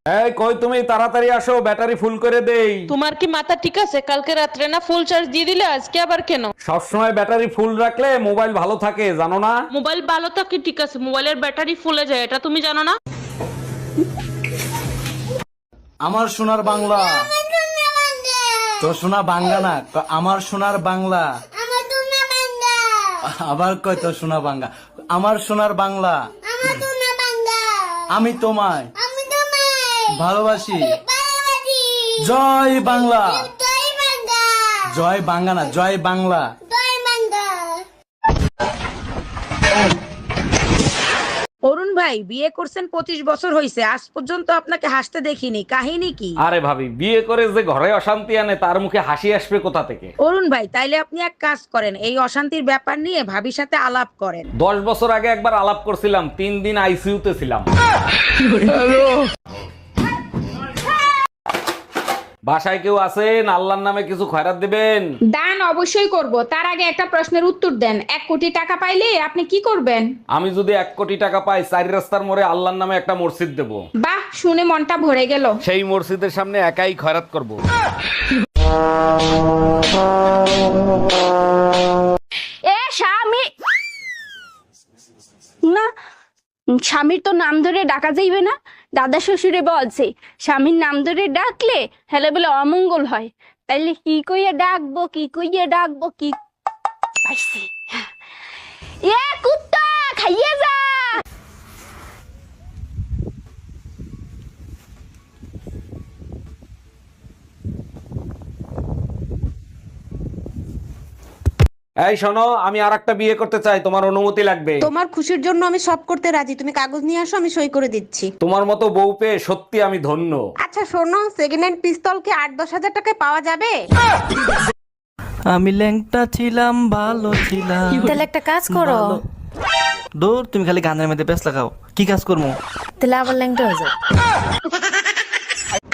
এই কই তুমি, তাড়াতাড়ি আসো, ব্যাটারি ফুল করে দেই। তোমার কি মাথা ঠিক আছে? কালকে রাত্রে না ফুল চার্জ দিয়ে দিলে, আজকে আবার কেন? সবসময় ব্যাটারি ফুল রাখলে মোবাইল ভালো থাকে, জানো না? মোবাইল ভালো থাকে ঠিক আছে, মোবাইলের ব্যাটারি ফুলে যায়, এটা তুমি জানো না? আমার সোনার বাংলা, তো সোনা বাংলা না, আমার সোনার বাংলা। আবার কয় তো সোনা বাংলা, আমার সোনার বাংলা। আমি তোমায় ভালোবাসি। জয় বাংলা, জয় বাংলা না, জয় বাংলা। অরুণ ভাই, বিয়ে করছেন 25 বছর হয়েছে, আজ পর্যন্ত আপনাকে হাসতে দেখিনি, কাহিনী কি? আরে ভাবি, বিয়ে করে যে ঘরে অশান্তি আনে তার মুখে হাসি আসবে কোথা থেকে? অরুণ ভাই, তাইলে আপনি এক কাজ করেন, এই অশান্তির ব্যাপার নিয়ে ভাবির সাথে আলাপ করেন। 10 বছর আগে একবার আলাপ করছিলাম, 3 দিন আইসিইউতে ছিলাম। বাসায় কেউ আছেন? আল্লাহর নামে কিছু খয়রাত দিবেন। দান অবশ্যই করব, তার আগে একটা প্রশ্নের উত্তর দেন। 1 কোটি টাকা পাইলে আপনি কি করবেন? আমি যদি 1 কোটি টাকা পাই, 4 রাস্তার মোড়ে আল্লাহর নামে একটা মসজিদ দেব। বাহ, শুনে মনটা ভরে গেল। সেই মসজিদের সামনে একাই খয়রাত করব। এ স্বামী না, স্বামীর তো নাম ধরে ডাকা যাইবে না। দাদা শ্বশুরে বলছে স্বামীর নাম ধরে ডাকলে হেলে বলে অমঙ্গল হয়। তাইলে কি কইয়া ডাকবো, কি কইয়া ডাকবো, কি পাইছি। এ কুত্তা খাইয়ে যা। এই শোনো, আমি আরেকটা বিয়ে করতে চাই, তোমার অনুমতি লাগবে। তোমার খুশির জন্য আমি সব করতে রাজি, তুমি কাগজ নিয়ে আসো, আমি সই করে দিচ্ছি। তোমার মতো বউ পেয়ে সত্যি আমি ধন্য। আচ্ছা শোনো, সেকেন্ড হ্যান্ড পিস্তল কি 8-10 হাজার টাকায় পাওয়া যাবে? আমি ল্যাংটা ছিলাম, ভালো ছিলাম। তাহলে একটা কাজ করো, দূর, তুমি খালি গানের মধ্যে ব্যস্ত লাগাও, কি কাজ করবো? তাহলে আবার ল্যাংটা হয়ে যাও।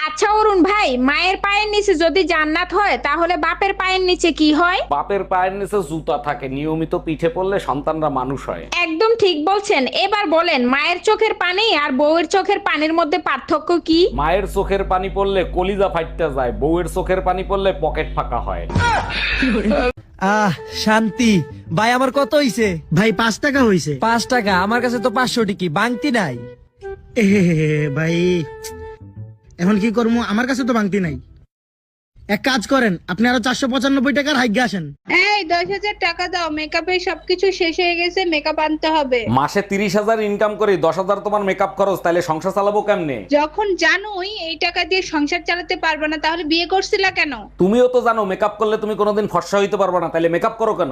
আচ্ছা অরুণ ভাই, মায়ের পায়ের নিচে যদি জান্নাত হয়, তাহলে বাপের পায়ের নিচে কি হয়? বাপের পায়ের নিচে জুতা থাকে, নিয়মিত পিঠে পড়লে সন্তানরা মানুষ হয়। একদম ঠিক বলছেন। এবার বলেন, মায়ের চোখের পানি আর বউয়ের চোখের পানির মধ্যে পার্থক্য কি? মায়ের চোখের পানি পড়লে কলিজা ফাইটতে যায়, বউয়ের চোখের পানি পড়লে পকেট ফাঁকা হয়। আহ শান্তি। ভাই আমার কত হইছে? ভাই 5 টাকা হইছে। 5 টাকা? আমার কাছে তো 500 টিকি, বাংতি নাই। এ ভাই, এখন কি করবো? আমার কাছে তো ভাঙতি নাই। এক কাজ করেন, আপনি আরো 495 টাকার হাইগে আসেন। এই 10,000 টাকা দাও, মেকআপের সবকিছু শেষ হয়ে গেছে, মেকআপ আনতে হবে। মাসে 30,000 ইনকাম করি, 10,000 তোমার মেকআপ খরচ, তাহলে সংসার চালাবো কেমনে? যখন জানোই এই টাকা দিয়ে সংসার চালাতে পারবে না, তাহলে বিয়ে করছিলা কেন? তুমিও তো জানো মেকআপ করলে তুমি কোনোদিন ফর্সা হইতে পারবে না, তাহলে মেকআপ করো কেন?